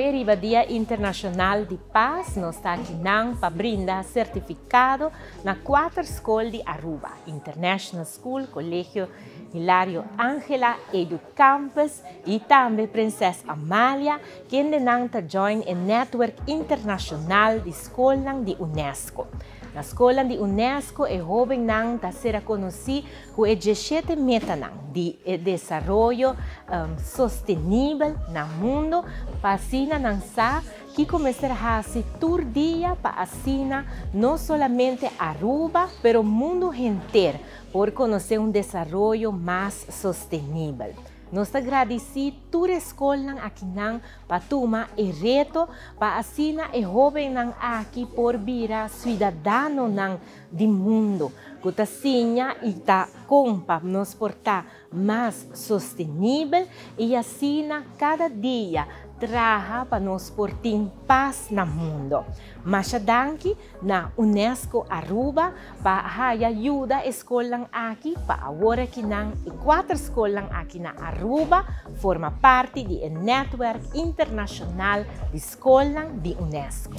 arriba Dia Internacional de Paz, nós está aqui para brindar certificado na 4 escolas de Aruba, International School, Colégio Hilário Ángela, Edu Campus e também Princesa Amália, que está join em Network Internacional de Escolas de Unesco. Na escola de Unesco, o jovem não está sendo conhecido como 17 metas de desenvolvimento sustentável no mundo, para assim não que começar a fazer todo dia para assim não somente Aruba, mas o mundo inteiro, por conhecer desenvolvimento mais sustentável. Nós agradecemos toda a escola aqui para tomar o reto, para assim o jovem aqui por virar cidadão do mundo, que assim está para nos portar mais sustentável e assim cada dia traga para nos portar paz no mundo. Mas danke na Unesco Aruba para ajudar a escola aqui para agora que 4 escolas aqui na Aruba forma parte do Network Internacional de Escolas de Unesco.